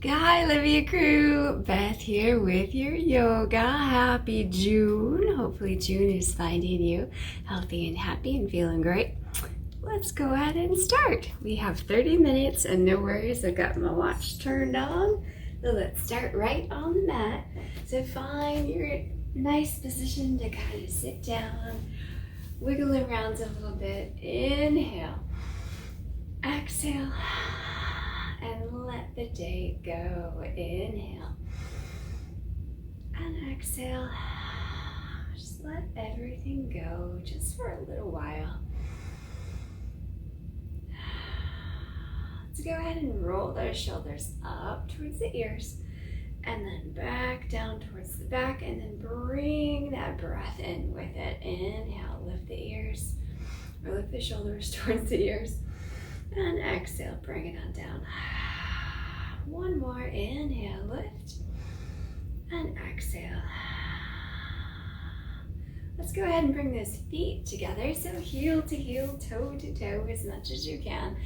Hi, Livia crew. Beth here with your yoga. Happy June. Hopefully June is finding you healthy and happy and feeling great. Let's go ahead and start. We have 30 minutes and no worries. I've got my watch turned on. So let's start right on the mat. So find your nice position to kind of sit down, wiggle around a little bit. Inhale. Exhale. And let the day go. Inhale and exhale. Just let everything go just for a little while. Let's go ahead and roll those shoulders up towards the ears and then back down towards the back, and then bring that breath in with it. Inhale, lift the ears or lift the shoulders towards the ears, and exhale, bring it on down. One more, inhale, lift, and exhale. Let's go ahead and bring those feet together. So heel to heel, toe to toe as much as you can.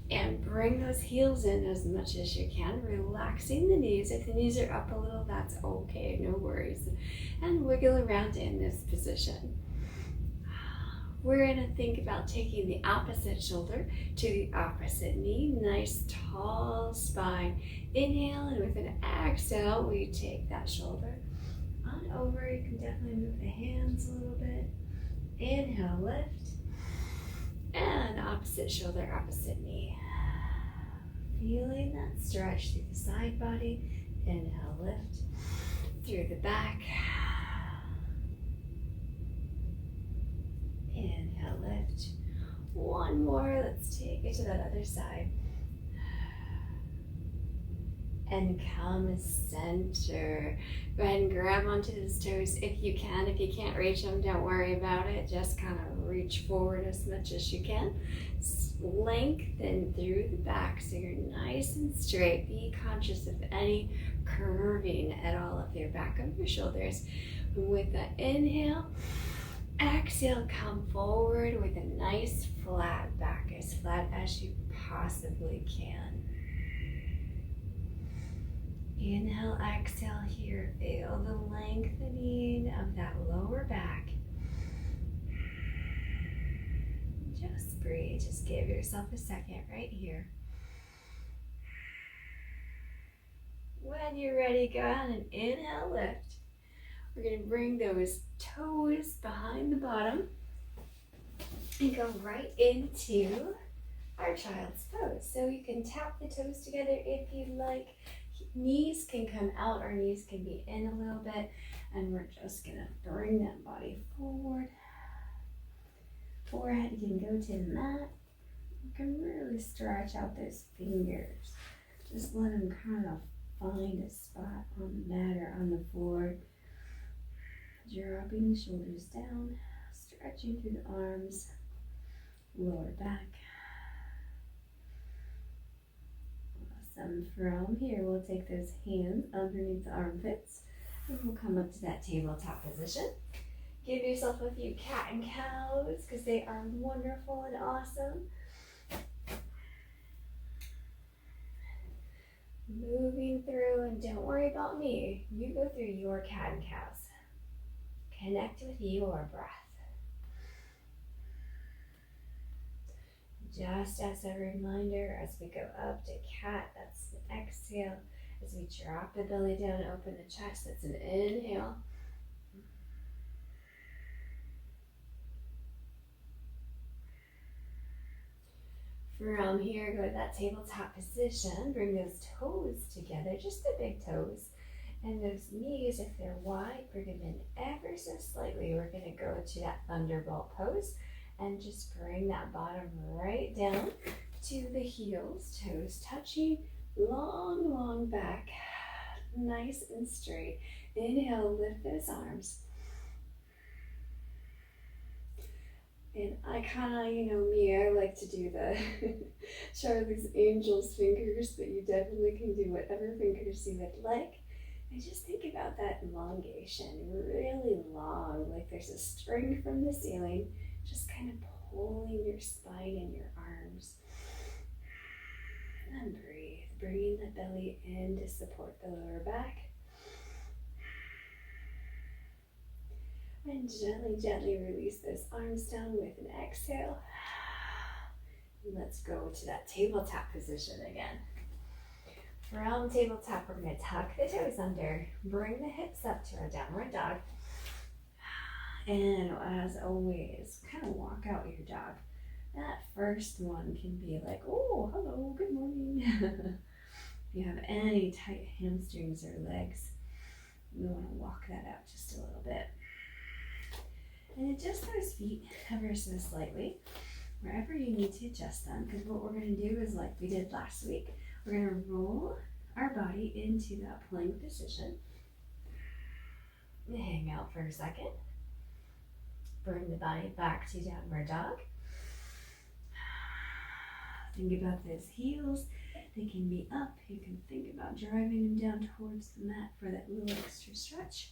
And bring those heels in as much as you can, relaxing the knees. If the knees are up a little, that's okay, no worries. And wiggle around in this position. We're going to think about taking the opposite shoulder to the opposite knee. Nice tall spine. Inhale, and with an exhale, we take that shoulder on over. You can definitely move the hands a little bit. Inhale, lift. And opposite shoulder, opposite knee. Feeling that stretch through the side body. Inhale, lift. Through the back. Inhale, lift. One more. Let's take it to that other side. And come center. Go ahead and grab onto those toes if you can. If you can't reach them, don't worry about it. Just kind of reach forward as much as you can. Lengthen through the back so you're nice and straight. Be conscious of any curving at all of your back of your shoulders. With the inhale, exhale, come forward with a nice flat back, as flat as you possibly can. Inhale, exhale here. Feel the lengthening of that lower back. Just breathe. Just give yourself a second right here. When you're ready, go ahead and inhale, lift. We're going to bring those toes behind the bottom and go right into our child's pose. So you can tap the toes together if you'd like. Knees can come out, our knees can be in a little bit, and we're just gonna bring that body forward. Forehead can go to the mat. You can really stretch out those fingers. Just let them kind of find a spot on the mat or on the floor. Dropping the shoulders down, stretching through the arms, lower back. From here, we'll take those hands underneath the armpits and we'll come up to that tabletop position. Give yourself a few cat and cows because they are wonderful and awesome. Moving through, and don't worry about me. You go through your cat and cows. Connect with your breath. Just as a reminder, as we go up to cat, that's an exhale. As we drop the belly down, open the chest, that's an inhale. From here, go to that tabletop position. Bring those toes together, just the big toes. And those knees, if they're wide, bring them in ever so slightly. We're going to go to that Thunderbolt Pose. And just bring that bottom right down to the heels, toes touching, long, long back, nice and straight. Inhale, lift those arms. And I kind of, me, I like to do the Charlie's Angels fingers, but you definitely can do whatever fingers you would like. And just think about that elongation, really long, like there's a string from the ceiling. Just kind of pulling your spine and your arms. And breathe bringing the belly in to support the lower back. And gently, gently release those arms down with an exhale. Let's go to that tabletop position again. From tabletop, we're going to tuck the toes under, bring the hips up to our downward dog. And as always, kind of walk out your dog. That first one can be like, oh, hello, good morning. If you have any tight hamstrings or legs, you want to walk that out just a little bit. And adjust those feet ever so slightly, wherever you need to adjust them, because what we're going to do is like we did last week, we're going to roll our body into that plank position. Hang out for a second. Bring the body back to downward dog. Think about those heels. They can be up. You can think about driving them down towards the mat for that little extra stretch.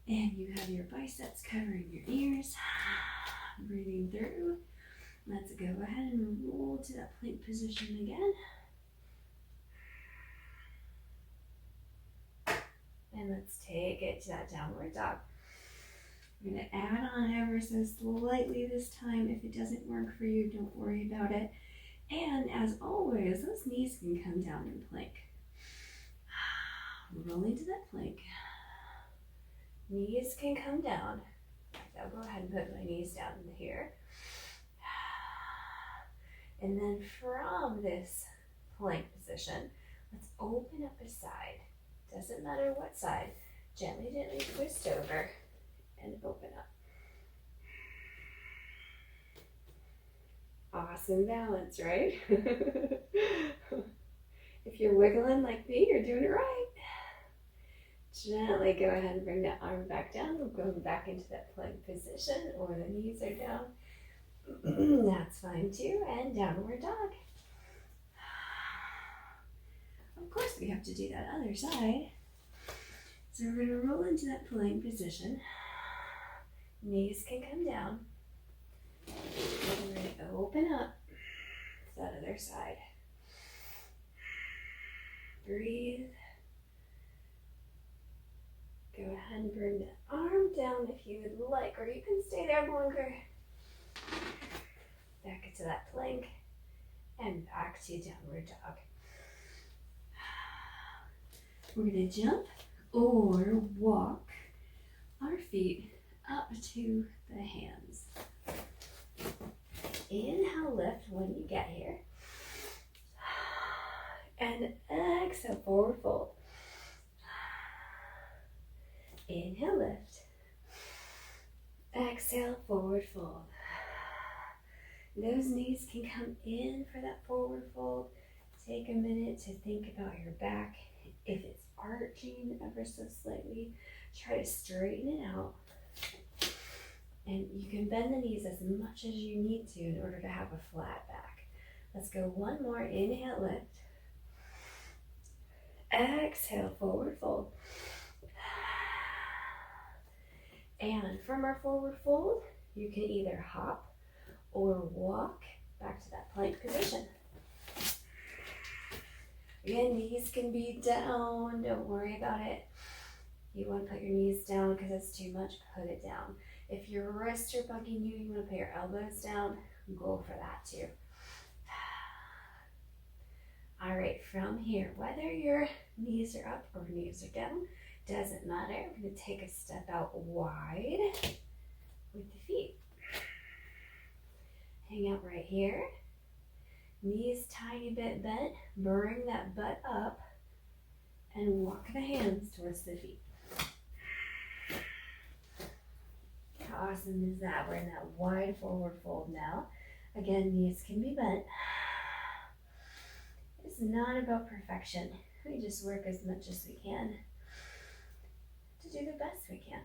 And you have your biceps covering your ears. Breathing through. Let's go ahead and roll to that plank position again. And let's take it to that downward dog. We're going to add on ever so slightly this time. If it doesn't work for you, don't worry about it. And as always, those knees can come down in plank. Roll into that plank. Knees can come down. I'll go ahead and put my knees down here. And then from this plank position, let's open up a side. Doesn't matter what side. Gently, gently twist over and open up. Awesome balance, right? If you're wiggling like me, you're doing it right. Gently go ahead and bring that arm back down. We're going back into that plank position, or the knees are down. That's fine too. And downward dog. Of course, we have to do that other side. So we're going to roll into that plank position. Knees can come down. And we're going to open up to that other side. Breathe. Go ahead and bring the arm down if you would like, or you can stay there longer. Back into that plank and back to downward dog. We're going to jump or walk our feet up to the hands. Inhale, lift when you get here. And exhale, forward fold. Inhale, lift. Exhale, forward fold. Those knees can come in for that forward fold. Take a minute to think about your back. If it's arching ever so slightly, try to straighten it out. And you can bend the knees as much as you need to in order to have a flat back. Let's go one more. Inhale, lift. Exhale, forward fold. And from our forward fold, you can either hop or walk back to that plank position. Again, knees can be down. Don't worry about it. You want to put your knees down because it's too much, put it down. If your wrists are bugging you, you want to put your elbows down, go for that too. All right, from here, whether your knees are up or knees are down, doesn't matter. We're going to take a step out wide with the feet. Hang out right here. Knees tiny bit bent. Bring that butt up and walk the hands towards the feet. How awesome is that? We're in that wide forward fold now. Again, knees can be bent. It's not about perfection. We just work as much as we can to do the best we can.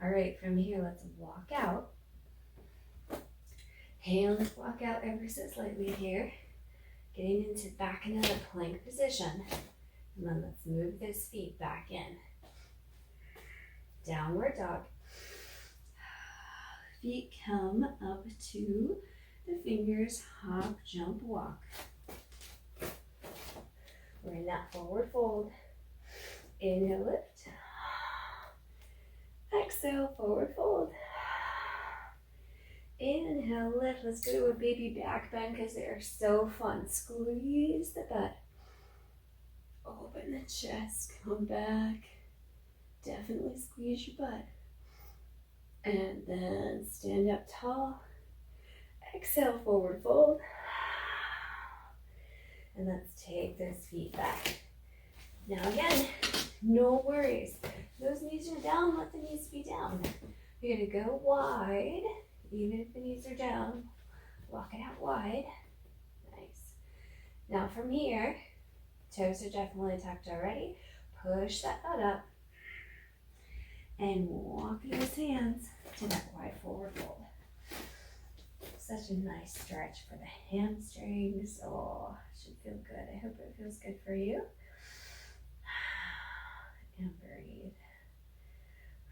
All right, from here, let's walk out. Hands walk out ever so slightly here. Getting into back into the plank position. And then let's move those feet back in. Downward dog. Feet come up to the fingers, hop, jump, walk. Find that forward fold. Inhale, lift. Exhale, forward fold. Inhale, lift. Let's go to a baby back bend because they are so fun. Squeeze the butt. Open the chest, come back. Definitely squeeze your butt. And then stand up tall. Exhale, forward fold. And let's take those feet back. Now again, no worries. Those knees are down, let the knees be down. You're gonna go wide, even if the knees are down. Walk it out wide. Nice. Now from here, toes are definitely tucked already. Push that butt up. And walk those hands to that wide forward fold. Such a nice stretch for the hamstrings. Oh, should feel good. I hope it feels good for you. And breathe.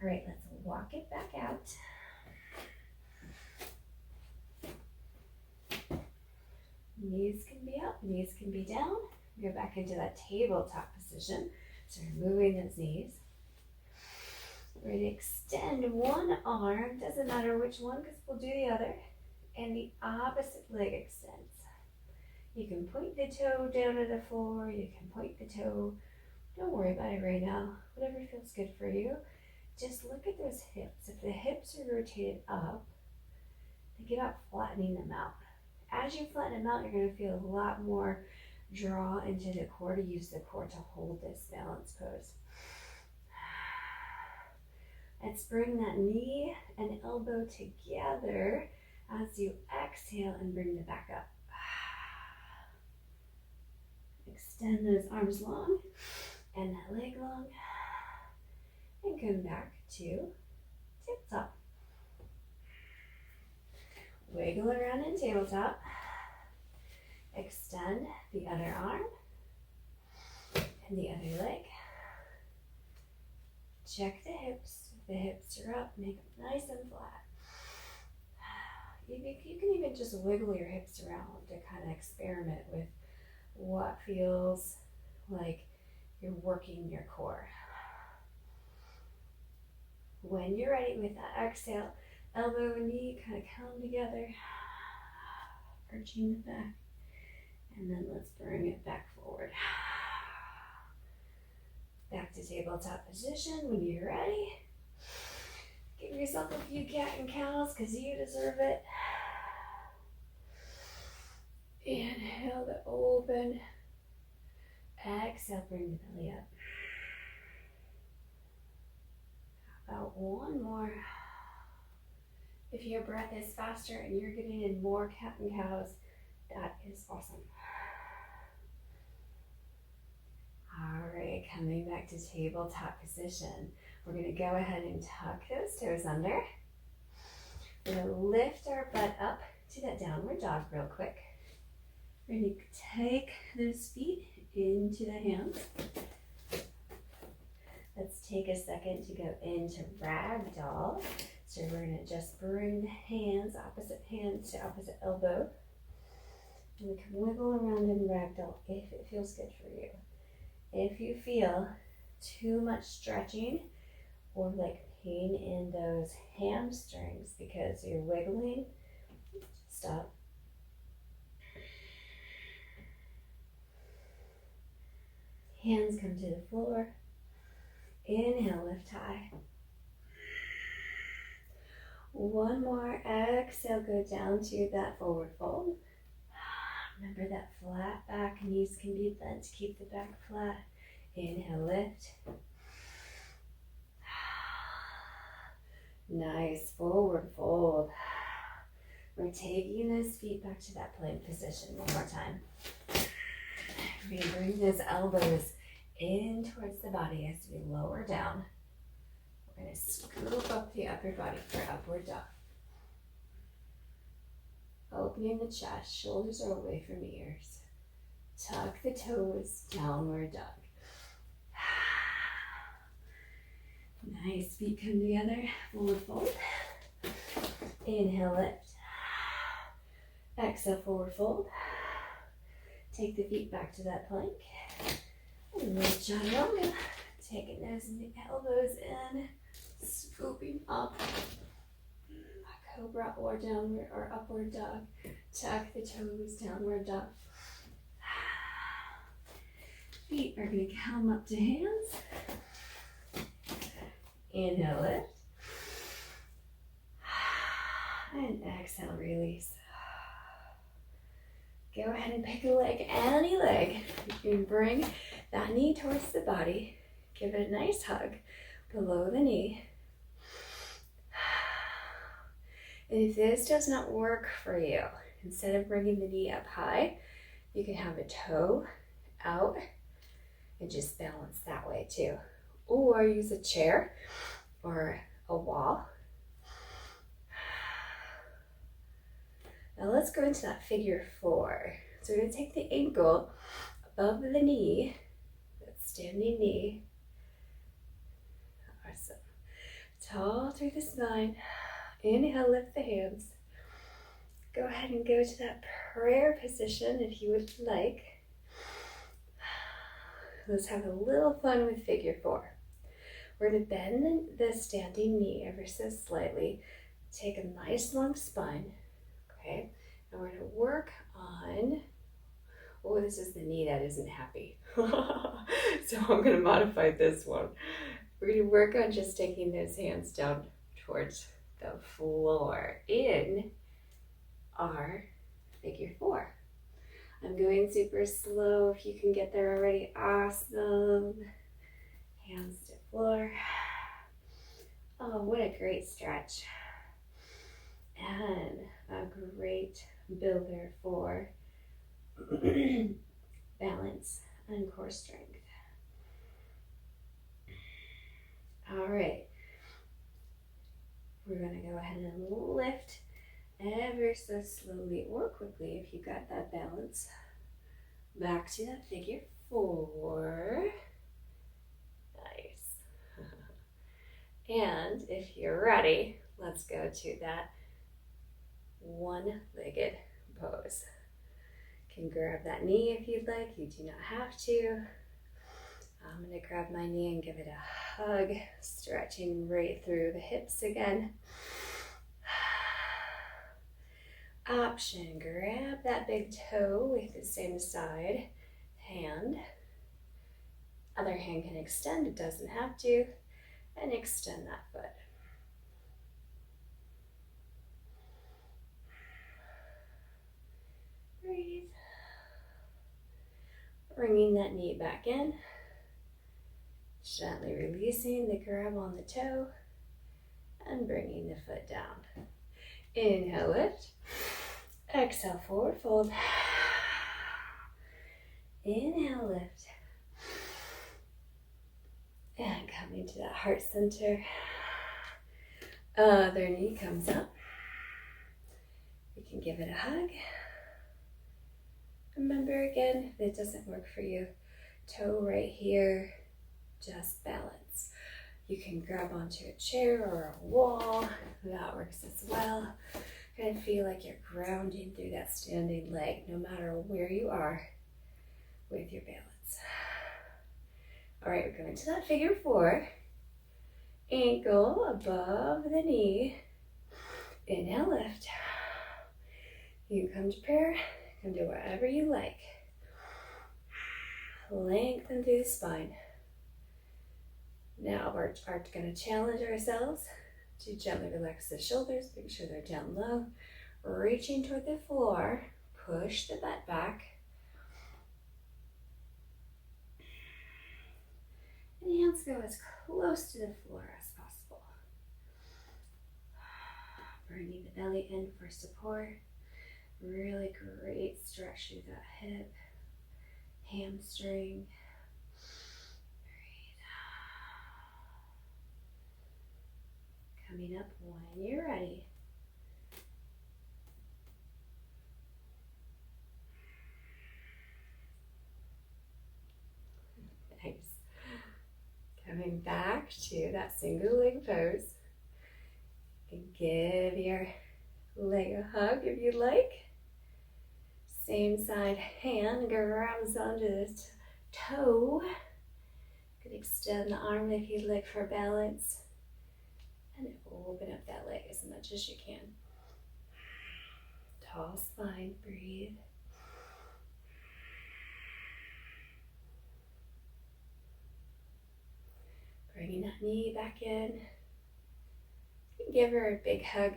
All right, let's walk it back out. Knees can be up, knees can be down. Go back into that tabletop position. So we're moving those knees. We're going to extend one arm, doesn't matter which one because we'll do the other, and the opposite leg extends. You can point the toe down to the floor, you can point the toe, don't worry about it right now, whatever feels good for you. Just look at those hips. If the hips are rotated up, think about flattening them out. As you flatten them out, you're going to feel a lot more draw into the core to use the core to hold this balance pose. Let's bring that knee and elbow together as you exhale and bring the back up. Extend those arms long and that leg long. And come back to tabletop. Wiggle around in tabletop. Extend the other arm and the other leg. Check the hips. If the hips are up, make them nice and flat. You can even just wiggle your hips around to kind of experiment with what feels like you're working your core. When you're ready with that exhale, elbow and knee kind of come together, arching the back, and then let's bring it back forward. Back to tabletop position when you're ready. Give yourself a few cat and cows because you deserve it. Inhale to open. Exhale, bring the belly up. How about one more? If your breath is faster and you're getting in more cat and cows, that is awesome. All right, coming back to tabletop position. We're going to go ahead and tuck those toes under. We're going to lift our butt up to that downward dog real quick. We're going to take those feet into the hands. Let's take a second to go into ragdoll. So we're going to just bring the hands to opposite elbow. And we can wiggle around in ragdoll if it feels good for you. If you feel too much stretching or like pain in those hamstrings because you're wiggling, stop. Hands come to the floor. Inhale, lift high. One more. Exhale, go down to that forward fold. Remember that flat back, knees can be bent to keep the back flat. Inhale, lift. Nice, forward fold. We're taking those feet back to that plank position one more time. We're going to bring those elbows in towards the body as we lower down. We're going to scoop up the upper body for upward dog. Opening the chest, shoulders are away from ears. Tuck the toes, downward dog. Nice, feet come together, forward fold. Inhale, lift. Exhale, forward fold. Take the feet back to that plank. Chaturanga. Taking those elbows in, scooping up. Cobra or downward or upward dog. Tuck the toes, downward dog. Feet are going to come up to hands. Inhale, lift. And exhale, release. Go ahead and pick a leg, any leg. You can bring that knee towards the body. Give it a nice hug below the knee. And if this does not work for you, instead of bringing the knee up high, you can have a toe out and just balance that way too. Or use a chair or a wall. Now let's go into that figure 4. So we're going to take the ankle above the knee, that standing knee. Awesome. Tall through the spine. Inhale, lift the hands. Go ahead and go to that prayer position if you would like. Let's have a little fun with figure 4. We're going to bend the standing knee ever so slightly. Take a nice long spine. Okay, and we're going to work on, oh, this is the knee that isn't happy. So I'm going to modify this one. We're going to work on just taking those hands down towards the floor in our figure 4. I'm going super slow. If you can get there already, awesome. Hands to floor. Oh, what a great stretch. And a great builder for balance and core strength. All right. We're going to go ahead and lift ever so slowly or quickly if you got that balance. Back to that figure 4. Nice. And if you're ready, let's go to that one-legged pose. You can grab that knee if you'd like. You do not have to. I'm going to grab my knee and give it a hug, stretching right through the hips again. Option, grab that big toe with the same side hand. Other hand can extend, it doesn't have to, and extend that foot. Breathe. Bringing that knee back in. Gently releasing the grab on the toe and bringing the foot down. Inhale, lift. Exhale, forward fold. Inhale, lift. And coming to that heart center. Other knee comes up. You can give it a hug. Remember again, if it doesn't work for you, toe right here, just balance. You can grab onto a chair or a wall, that works as well. And feel like you're grounding through that standing leg, no matter where you are with your balance. All right, we're going to that figure 4. Ankle above the knee. Inhale, lift. You can come to prayer, come to wherever you like. Lengthen through the spine. Now we're going to challenge ourselves to gently relax the shoulders, make sure they're down low. Reaching toward the floor, push the butt back. And hands go as close to the floor as possible. Bringing the belly in for support. Really great stretch through that hip, hamstring. Coming up when you're ready. Nice. Coming back to that single leg pose. And give your leg a hug if you like. Same side hand grabs onto this toe. You can extend the arm if you'd like for balance. And open up that leg as much as you can. Tall spine, breathe. Bringing that knee back in. Give her a big hug.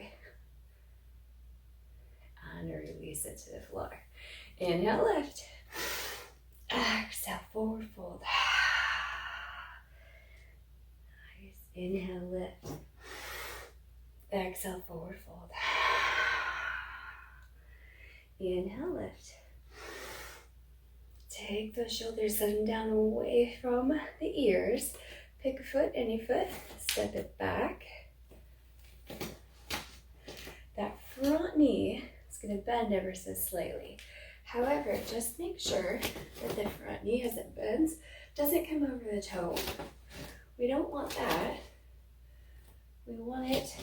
And release it to the floor. Inhale, lift. Exhale, forward fold. Nice. Inhale, lift. Exhale, forward fold. Inhale, lift. Take those shoulders, set them down away from the ears. Pick a foot, any foot, step it back. That front knee is going to bend ever so slightly. However, just make sure that the front knee, as it bends, doesn't come over the toe. We don't want that. We want it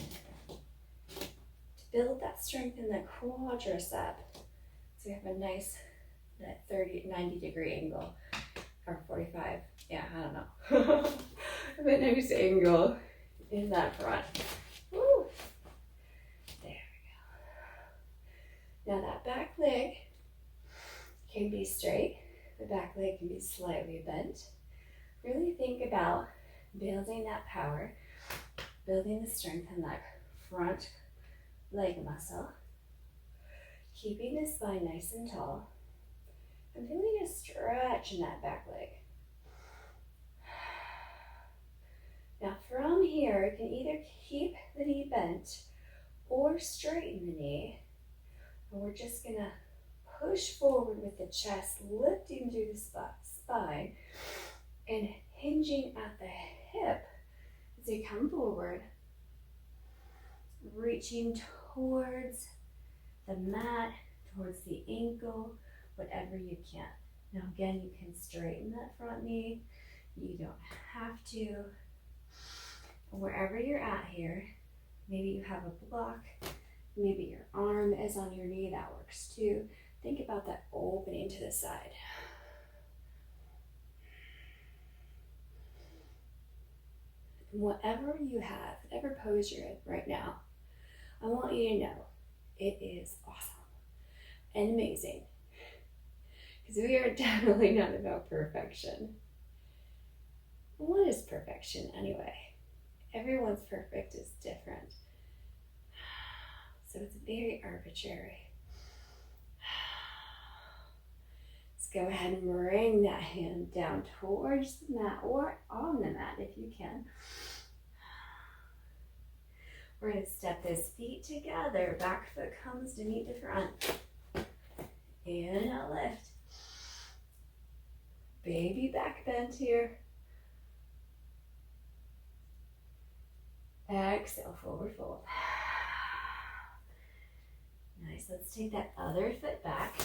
to build that strength in the quadricep. So we have a nice 90 degree angle, or 45, yeah, I don't know. A nice angle in that front. Woo. There we go. Now that back leg can be straight, the back leg can be slightly bent. Really think about building that power, building the strength in that front leg muscle, keeping the spine nice and tall, and feeling a stretch in that back leg. Now from here, you can either keep the knee bent or straighten the knee. And we're just gonna push forward with the chest, lifting through the spine and hinging at the hip as you come forward, reaching towards the mat, towards the ankle, whatever you can. Now again, you can straighten that front knee. You don't have to. Wherever you're at here, maybe you have a block, maybe your arm is on your knee, that works too. Think about that opening to the side. Whatever you have, whatever pose you're in right now, I want you to know it is awesome and amazing. Because we are definitely not about perfection. What is perfection anyway? Everyone's perfect is different. So it's very arbitrary. Let's go ahead and bring that hand down towards the mat or on the mat if you can. We're going to step those feet together. Back foot comes to meet the front. Inhale, lift. Baby back bend here. Exhale, forward fold. Nice, let's take that other foot back.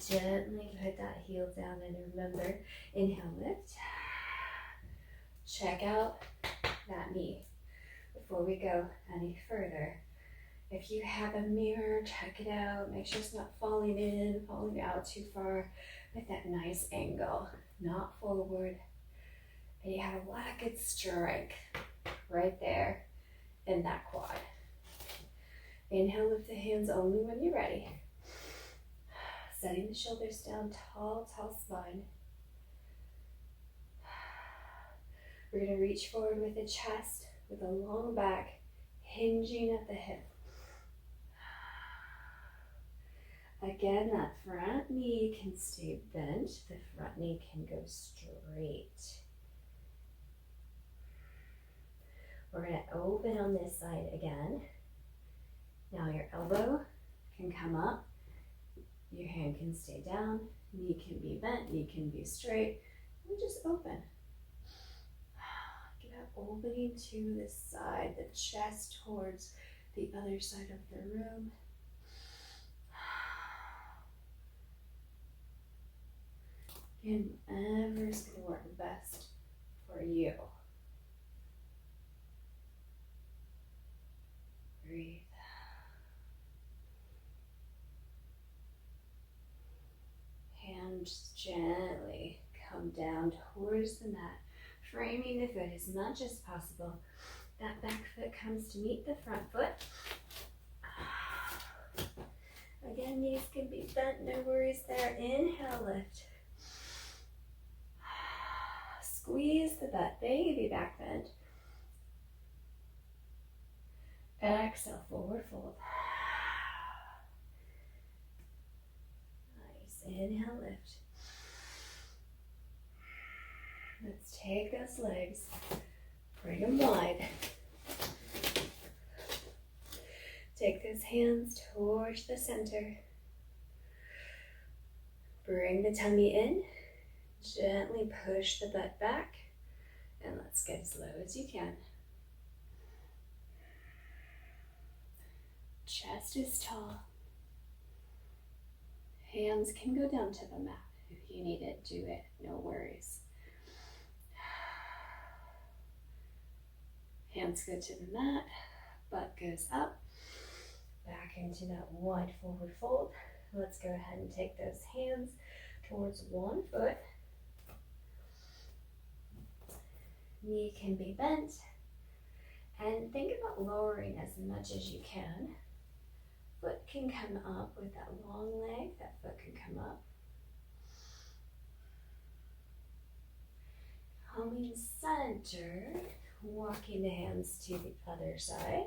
Gently put that heel down and remember, inhale, lift. Check out that knee before we go any further. If you have a mirror, check it out. Make sure it's not falling in, falling out too far with that nice angle, not forward. And you have a lot of good strength right there in that quad. Inhale, lift the hands only when you're ready. Setting the shoulders down, tall, tall spine. We're going to reach forward with the chest, with a long back, hinging at the hip. Again, that front knee can stay bent. The front knee can go straight. We're going to open on this side again. Now your elbow can come up. Your hand can stay down. Knee can be bent. Knee can be straight. And just open. Get that opening to the side, the chest towards the other side of the room. Again, whatever's going to work best for you. Breathe. Hands gently down towards the mat, framing the foot as much as possible. That back foot comes to meet the front foot. Again, knees can be bent, no worries there. Inhale, lift. Squeeze the butt, baby back bend. Exhale, forward fold. Nice. Inhale, lift. Let's take those legs, bring them wide. Take those hands towards the center. Bring the tummy in. Gently push the butt back. And let's get as low as you can. Chest is tall. Hands can go down to the mat. If you need it, do it. No worries. Hands go to the mat. Butt goes up. Back into that wide forward fold. Let's go ahead and take those hands towards one foot. Knee can be bent. And think about lowering as much as you can. Foot can come up with that long leg. That foot can come up. Coming center. Walking the hands to the other side.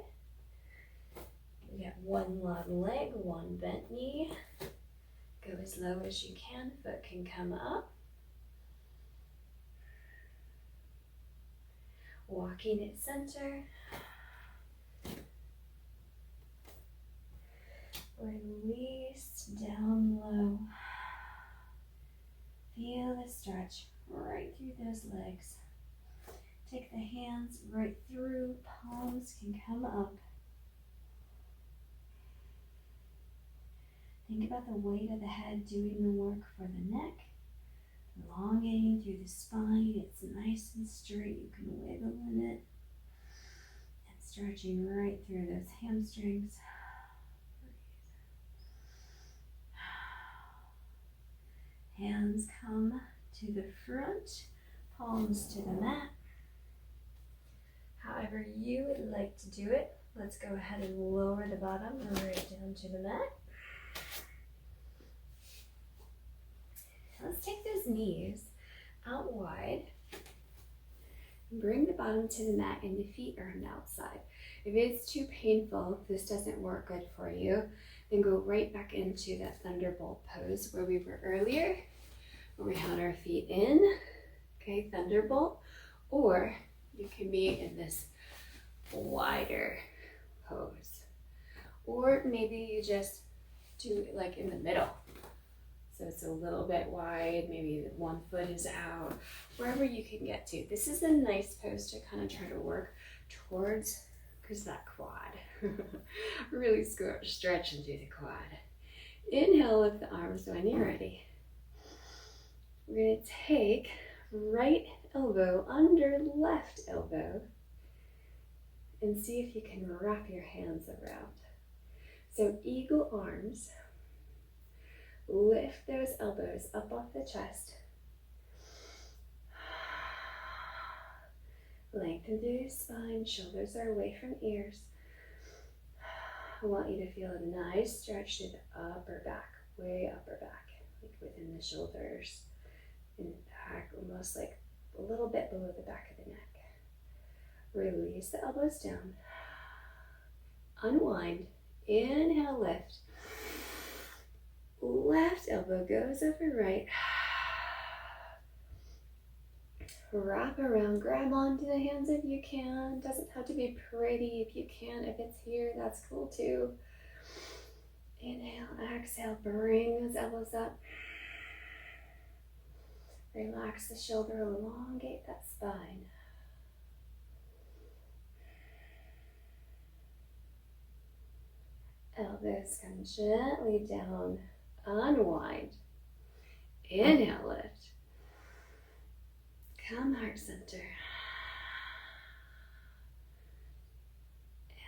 We got one long leg, one bent knee. Go as low as you can. Foot can come up. Walking it center. Release down low. Feel the stretch right through those legs. Take the hands right through. Palms can come up. Think about the weight of the head doing the work for the neck. Elongating through the spine. It's nice and straight. You can wiggle in it. And stretching right through those hamstrings. Hands come to the front. Palms to the mat. However you would like to do it. Let's go ahead and lower the bottom right down to the mat. Let's take those knees out wide. Bring the bottom to the mat and the feet are on the outside. If it's too painful, if this doesn't work good for you, then go right back into that Thunderbolt pose where we were earlier, where we had our feet in, okay, Thunderbolt, or you can be in this wider pose. Or maybe you just do it like in the middle. So it's a little bit wide, maybe one foot is out, wherever you can get to. This is a nice pose to kind of try to work towards, because that quad. Really stretch and do the quad. Inhale, lift the arms when you're ready. We're going to take right elbow under left elbow and see if you can wrap your hands around. So eagle arms. Lift those elbows up off the chest. Lengthen through the spine, shoulders are away from ears. I want you to feel a nice stretch through the upper back, way upper back, like within the shoulders, in the back, almost like a little bit below the back of the neck. Release the elbows down. Unwind. Inhale, lift. Left elbow goes over right. Wrap around, grab onto the hands if you can. Doesn't have to be pretty if you can. If it's here, that's cool too. Inhale, exhale, bring those elbows up. Relax the shoulder, elongate that spine. Elbows come gently down. Unwind. Inhale, lift. Come heart center.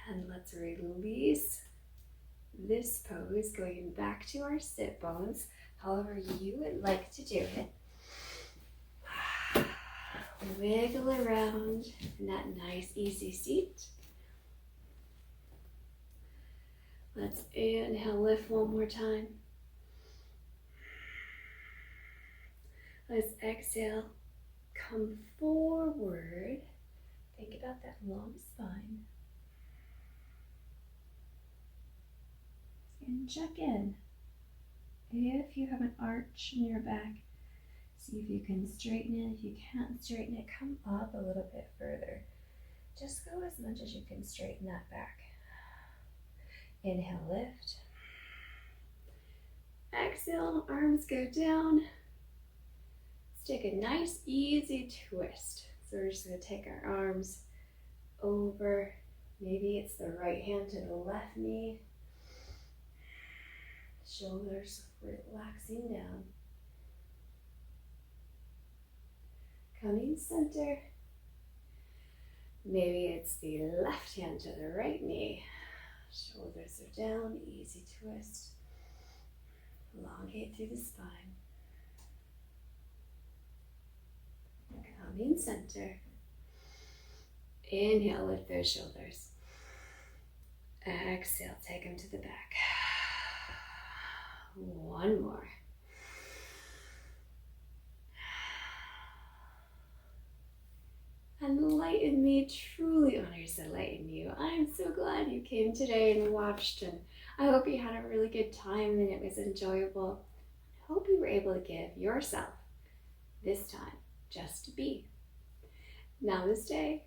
And let's release this pose, going back to our sit bones, however you would like to do it. Wiggle around in that nice, easy seat. Let's inhale, lift one more time. Let's exhale, come forward. Think about that long spine. And check in. If you have an arch in your back, see if you can straighten it. If you can't straighten it, come up a little bit further. Just go as much as you can straighten that back. Inhale, lift. Exhale, arms go down. Let's take a nice, easy twist. So we're just going to take our arms over. Maybe it's the right hand to the left knee. Shoulders relaxing down. Coming center. Maybe it's the left hand to the right knee. Shoulders are down, easy twist. Elongate through the spine. Coming center. Inhale, lift those shoulders. Exhale, take them to the back. One more. Enlighten me truly honors enlighten you. I'm so glad you came today and watched, and I hope you had a really good time and it was enjoyable. I hope you were able to give yourself this time just to be. Namaste.